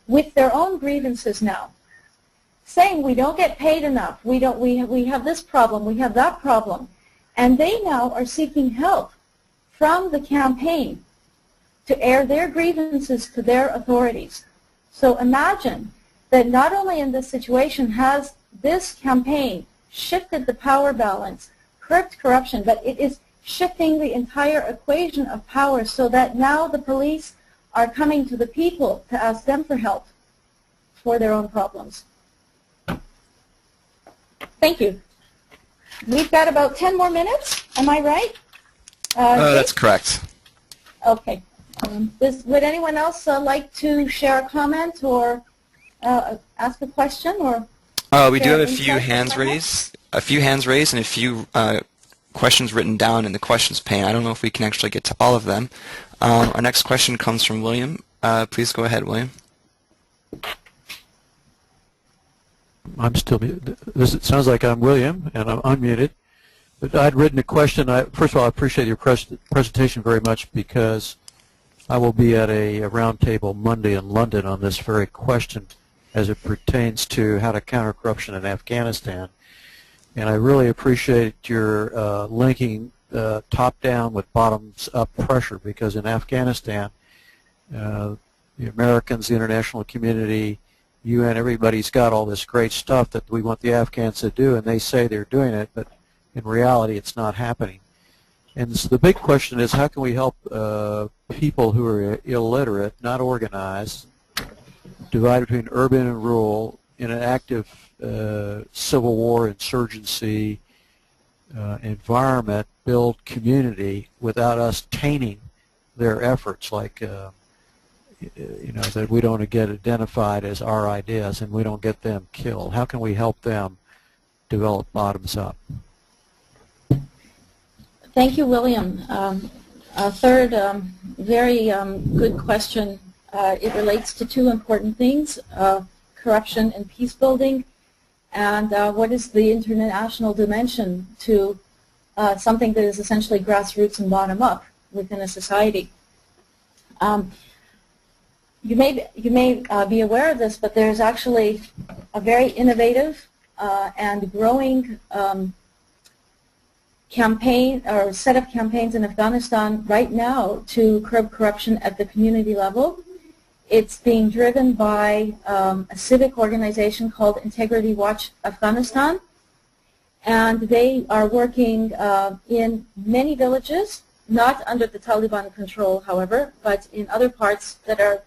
with their own grievances now, saying we don't get paid enough, we have this problem, we have that problem, and they now are seeking help from the campaign to air their grievances to their authorities. So imagine that not only in this situation has this campaign shifted the power balance, curbed corruption, but it is shifting the entire equation of power so that now the police are coming to the people to ask them for help for their own problems. Thank you. We've got about 10 more minutes. Am I right? That's correct. Okay. Would anyone else like to share a comment or ask a question or? We do have a few insight hands on that? raised, and a few questions written down in the questions pane. I don't know if we can actually get to all of them. Our next question comes from William. Please go ahead, William. I'm still muted. It sounds like I'm William, and I'm unmuted. But I'd written a question. First of all, I appreciate your presentation very much because I will be at a roundtable Monday in London on this very question as it pertains to how to counter corruption in Afghanistan. And I really appreciate your linking top-down with bottoms-up pressure because in Afghanistan, the Americans, the international community, UN, everybody's got all this great stuff that we want the Afghans to do, and they say they're doing it, but in reality it's not happening. And so the big question is how can we help people who are illiterate, not organized, divided between urban and rural, in an active civil war, insurgency environment, build community without us tainting their efforts, like that we don't get identified as our ideas and we don't get them killed. How can we help them develop bottoms up? Thank you, William. A third very good question. It relates to two important things, corruption and peace building, and what is the international dimension to something that is essentially grassroots and bottom up within a society. You may be aware of this, but there's actually a very innovative and growing campaign or set of campaigns in Afghanistan right now to curb corruption at the community level. It's being driven by a civic organization called Integrity Watch Afghanistan, and they are working in many villages, not under the Taliban control, however, but in other parts that are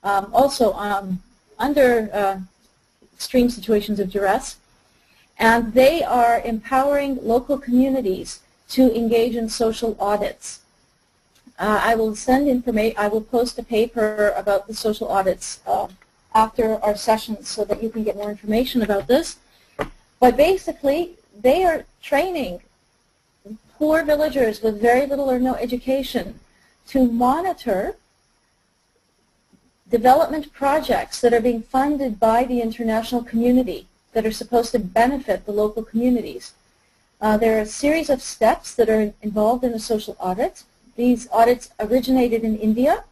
also under extreme situations of duress. And they are empowering local communities to engage in social audits. I will send information. I will post a paper about the social audits after our session so that you can get more information about this. But basically, they are training poor villagers with very little or no education to monitor development projects that are being funded by the international community that are supposed to benefit the local communities. There are a series of steps that are involved in a social audit. These audits originated in India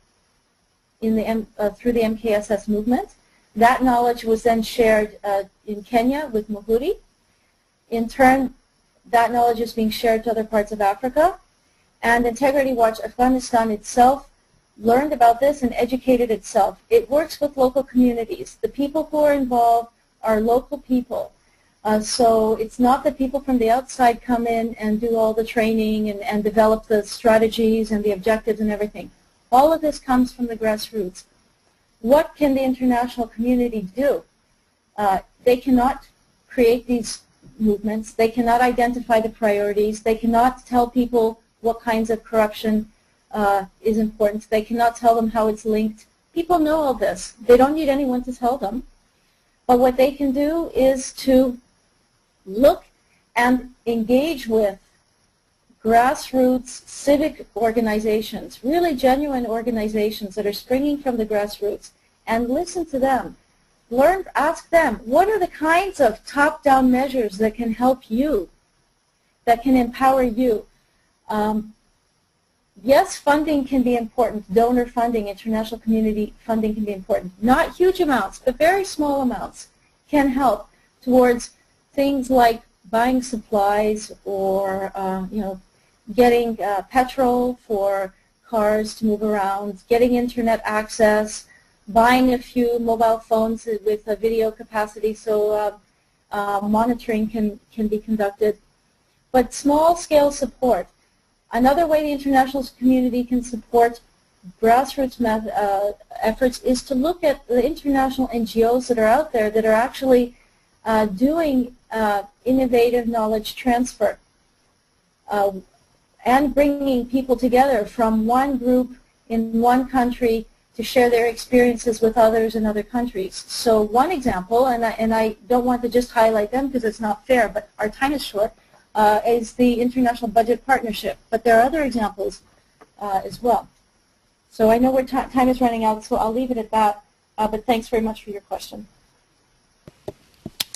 through the MKSS movement. That knowledge was then shared in Kenya with Muhuri. In turn, that knowledge is being shared to other parts of Africa. And Integrity Watch Afghanistan itself learned about this and educated itself. It works with local communities. The people who are involved are local people. So it's not that people from the outside come in and do all the training and develop the strategies and the objectives and everything. All of this comes from the grassroots. What can the international community do? They cannot create these movements. They cannot identify the priorities. They cannot tell people what kinds of corruption is important. They cannot tell them how it's linked. People know all this. They don't need anyone to tell them. But what they can do is to look and engage with grassroots civic organizations, really genuine organizations that are springing from the grassroots, and listen to them. Ask them, what are the kinds of top-down measures that can help you, that can empower you? Yes, funding can be important. Donor funding, international community funding can be important. Not huge amounts, but very small amounts can help towards things like buying supplies or getting petrol for cars to move around, getting internet access, buying a few mobile phones with a video capacity so monitoring can be conducted. But small-scale support. Another way the international community can support grassroots efforts is to look at the international NGOs that are out there that are actually doing innovative knowledge transfer. and bringing people together from one group in one country to share their experiences with others in other countries. So one example, and I don't want to just highlight them because it's not fair, but our time is short, is the International Budget Partnership. But there are other examples as well. So I know time is running out, so I'll leave it at that. But thanks very much for your question.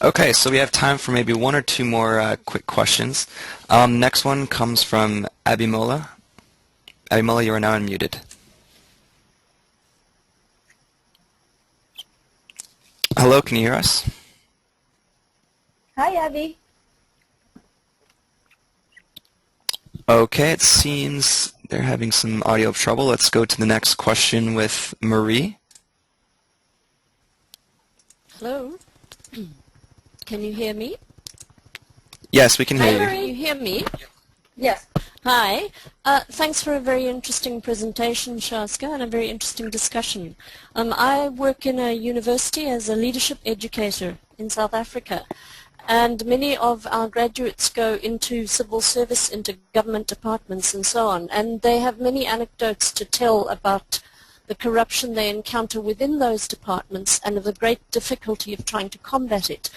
Okay, so we have time for maybe one or two more quick questions. Next one comes from Abimola. Abimola, you are now unmuted. Hello, can you hear us? Hi, Abby. Okay, it seems they're having some audio trouble. Let's go to the next question with Marie. Hello. Can you hear me? Yes, we can hear you. Can you hear me? Yes. Hi. Thanks for a very interesting presentation, Shaazka, and a very interesting discussion. I work in a university as a leadership educator in South Africa, and many of our graduates go into civil service, into government departments and so on, and they have many anecdotes to tell about the corruption they encounter within those departments and of the great difficulty of trying to combat it.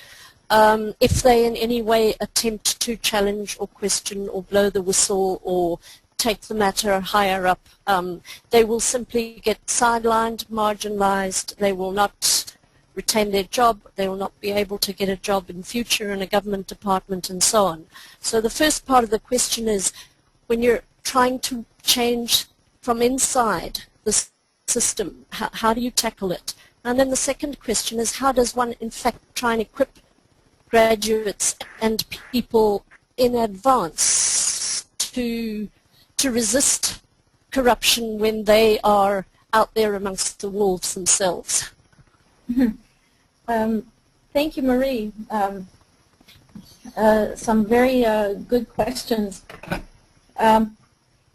If they in any way attempt to challenge or question or blow the whistle or take the matter higher up, they will simply get sidelined, marginalized, they will not retain their job, they will not be able to get a job in future in a government department and so on. So the first part of the question is, when you're trying to change from inside the system, how do you tackle it? And then the second question is, how does one in fact try and equip graduates and people in advance to resist corruption when they are out there amongst the wolves themselves? Thank you, Marie. Some very good questions.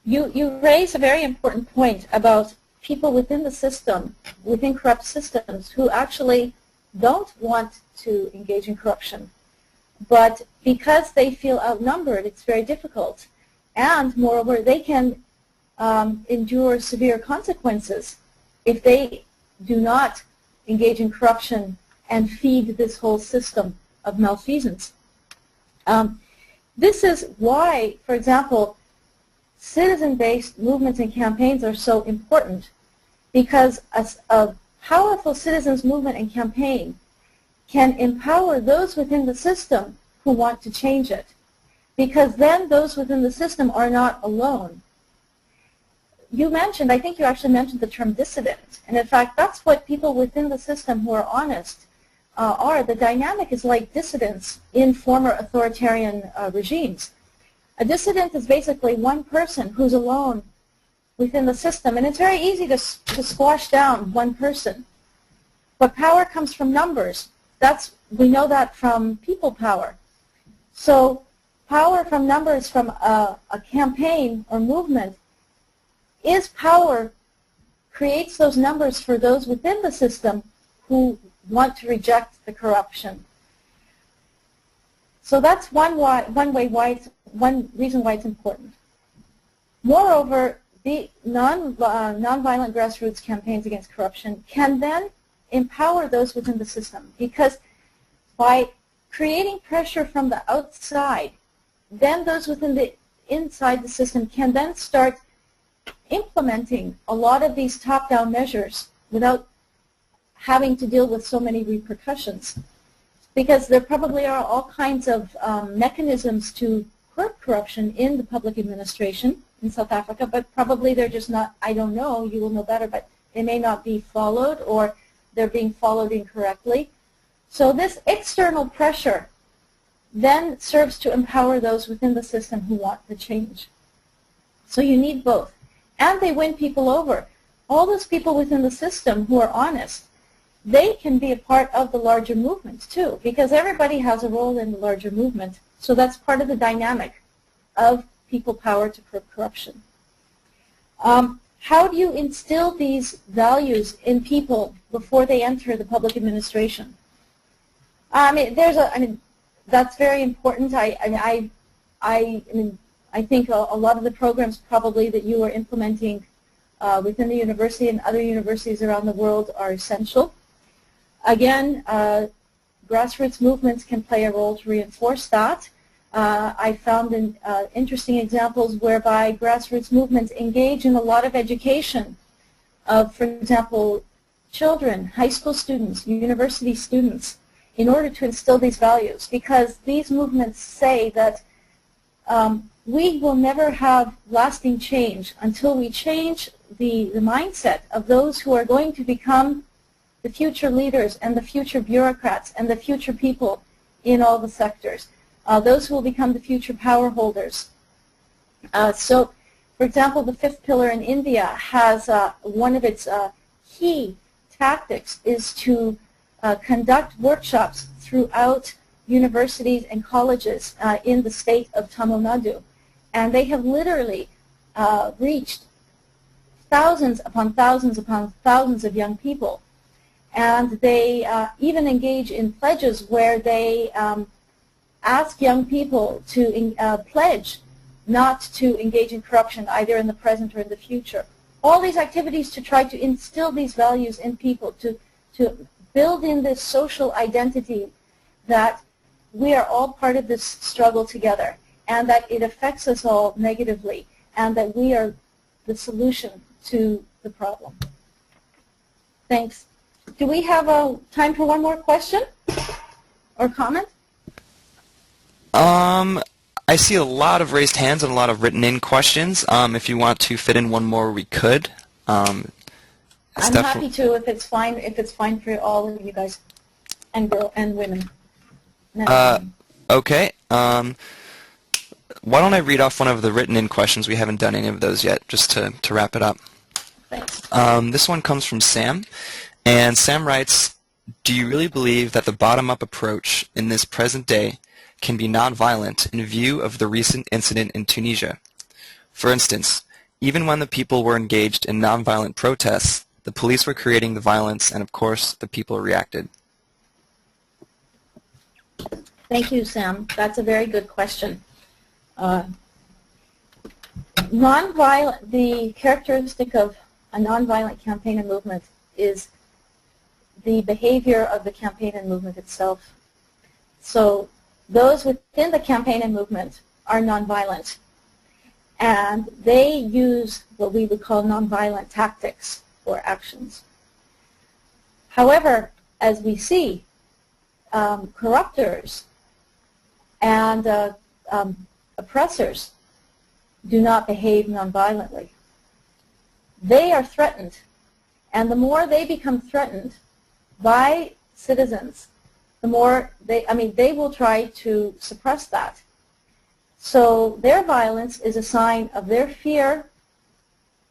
You raise a very important point about people within the system, within corrupt systems, who actually don't want to engage in corruption. But because they feel outnumbered, it's very difficult. And moreover, they can endure severe consequences if they do not engage in corruption and feed this whole system of malfeasance. This is why, for example, citizen-based movements and campaigns are so important, because a powerful citizens movement and campaign can empower those within the system who want to change it, because then those within the system are not alone. You mentioned, I think you actually mentioned the term dissident, and in fact that's what people within the system who are honest are. The dynamic is like dissidents in former authoritarian regimes. A dissident is basically one person who's alone within the system, and it's very easy to squash down one person. But power comes from numbers. We know that from people power. So power from numbers from a campaign or movement is power, creates those numbers for those within the system who want to reject the corruption. So that's one reason why it's important. Moreover, the nonviolent grassroots campaigns against corruption can then empower those within the system, because by creating pressure from the outside, then those inside the system can then start implementing a lot of these top-down measures without having to deal with so many repercussions. Because there probably are all kinds of mechanisms to curb corruption in the public administration in South Africa, but probably they're just not, I don't know, you will know better, but they may not be followed, or they're being followed incorrectly. So this external pressure then serves to empower those within the system who want the change. So you need both. And they win people over. All those people within the system who are honest, they can be a part of the larger movement too, because everybody has a role in the larger movement. So that's part of the dynamic of people power to curb corruption. How do you instill these values in people before they enter the public administration? That's very important. I think a lot of the programs probably that you are implementing within the university and other universities around the world are essential. Again, grassroots movements can play a role to reinforce that. I found interesting examples whereby grassroots movements engage in a lot of education of, for example, children, high school students, university students, in order to instill these values, because these movements say that we will never have lasting change until we change the mindset of those who are going to become the future leaders and the future bureaucrats and the future people in all the sectors, those who will become the future power holders. So, for example, the fifth pillar in India has one of its key tactics is to conduct workshops throughout universities and colleges in the state of Tamil Nadu. And they have literally reached thousands upon thousands upon thousands of young people. And they even engage in pledges where they ask young people to pledge not to engage in corruption either in the present or in the future. All these activities to try to instill these values in people, to build in this social identity that we are all part of this struggle together and that it affects us all negatively and that we are the solution to the problem. Thanks. Do we have time for one more question or comment? I see a lot of raised hands and a lot of written in questions. If you want to fit in one more, we could. I'm happy to if it's fine for all of you guys and women. Okay. Why don't I read off one of the written in questions? We haven't done any of those yet, just to wrap it up. Thanks. This one comes from Sam, and Sam writes, do you really believe that the bottom-up approach in this present day can be nonviolent in view of the recent incident in Tunisia? For instance, even when the people were engaged in nonviolent protests, the police were creating the violence, and of course, the people reacted. Thank you, Sam. That's a very good question. The characteristic of a nonviolent campaign and movement is the behavior of the campaign and movement itself. So those within the campaign and movement are nonviolent, and they use what we would call nonviolent tactics or actions. However, as we see, corruptors and oppressors do not behave nonviolently. They are threatened, and the more they become threatened by citizens, the more they will try to suppress that. So their violence is a sign of their fear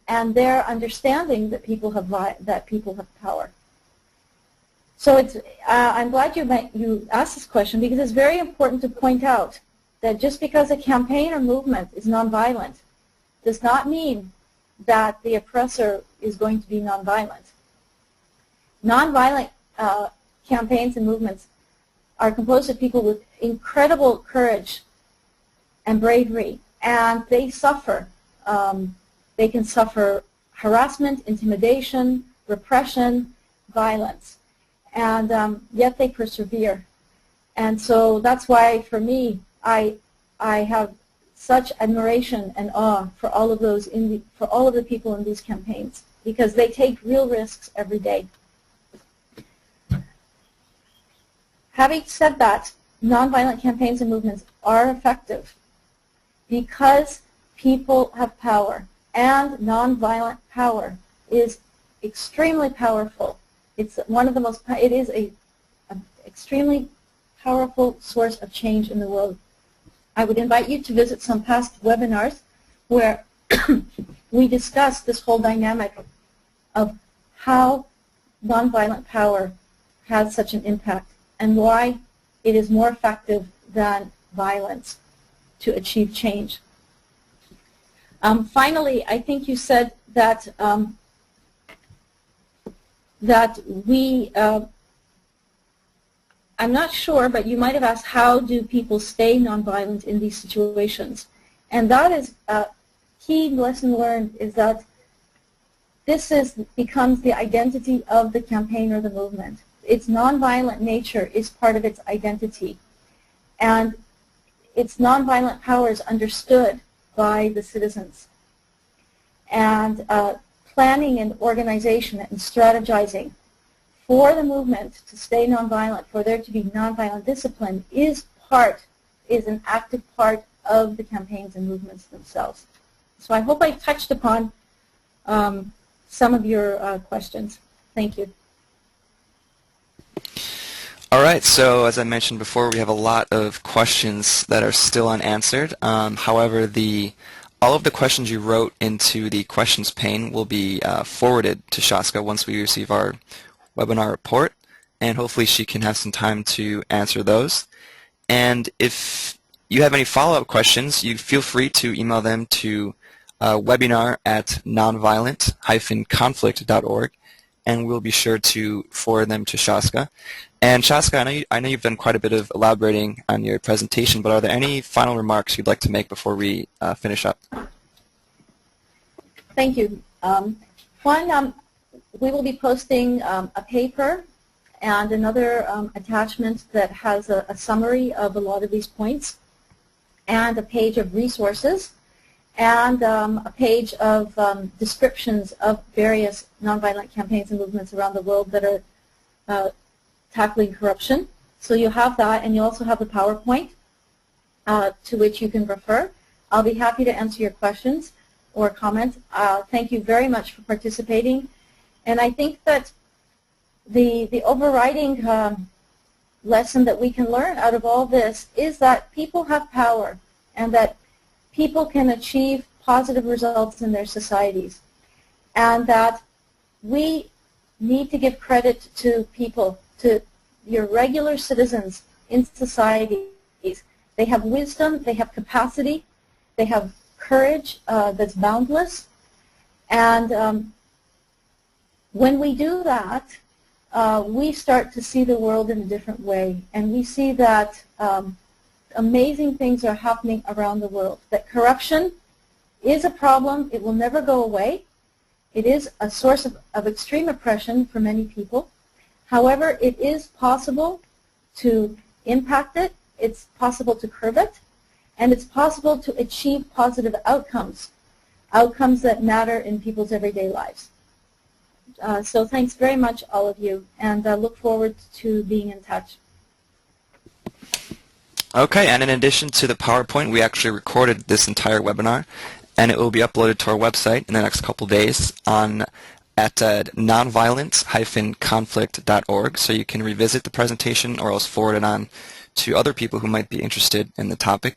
and their understanding that people have power. So I'm glad you asked this question, because it's very important to point out that just because a campaign or movement is nonviolent does not mean that the oppressor is going to be nonviolent. Nonviolent campaigns and movements are composed of people with incredible courage and bravery, and they suffer. They can suffer harassment, intimidation, repression, violence, and yet they persevere. And so that's why, for me, I have such admiration and awe for all of those for all of the people in these campaigns, because they take real risks every day. Having said that, nonviolent campaigns and movements are effective because people have power, and nonviolent power is extremely powerful. It's one of the most. It is an extremely powerful source of change in the world. I would invite you to visit some past webinars where we discuss this whole dynamic of how nonviolent power has such an impact and why it is more effective than violence to achieve change. Finally, I think you said that I'm not sure, but you might have asked, how do people stay nonviolent in these situations? And that is a key lesson learned, is that this becomes the identity of the campaign or the movement. Its nonviolent nature is part of its identity. And its nonviolent power is understood by the citizens. And planning and organization and strategizing for the movement to stay nonviolent, for there to be nonviolent discipline, is an active part of the campaigns and movements themselves. So I hope I touched upon some of your questions. Thank you. All right, so as I mentioned before, we have a lot of questions that are still unanswered. However, all of the questions you wrote into the questions pane will be forwarded to Shaazka once we receive our webinar report, and hopefully she can have some time to answer those. And if you have any follow-up questions, you feel free to email them to webinar@nonviolent-conflict.org, and we'll be sure to forward them to Shaazka. And Shaazka, I know you've done quite a bit of elaborating on your presentation, but are there any final remarks you'd like to make before we finish up? Thank you. One, we will be posting a paper and another attachment that has a summary of a lot of these points, and a page of resources, and a page of descriptions of various nonviolent campaigns and movements around the world that are tackling corruption. So you have that, and you also have the PowerPoint to which you can refer. I'll be happy to answer your questions or comments. Thank you very much for participating. And I think that the overriding lesson that we can learn out of all this is that people have power, and that people can achieve positive results in their societies, and that we need to give credit to people, to your regular citizens in societies. They have wisdom, they have capacity, they have courage that's boundless, and when we do that, we start to see the world in a different way, and we see that amazing things are happening around the world, that corruption is a problem. It will never go away. It is a source of extreme oppression for many people. However, it is possible to impact it, it's possible to curb it, and it's possible to achieve positive outcomes, outcomes that matter in people's everyday lives. So thanks very much, all of you, and I look forward to being in touch. Okay, and in addition to the PowerPoint, we actually recorded this entire webinar, and it will be uploaded to our website in the next couple days at nonviolent-conflict.org, so you can revisit the presentation or else forward it on to other people who might be interested in the topic.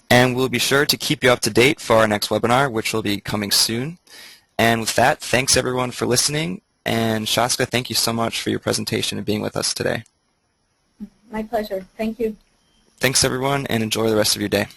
And we'll be sure to keep you up to date for our next webinar, which will be coming soon. And with that, thanks everyone for listening, and Shaazka, thank you so much for your presentation and being with us today. My pleasure. Thank you. Thanks everyone, and enjoy the rest of your day.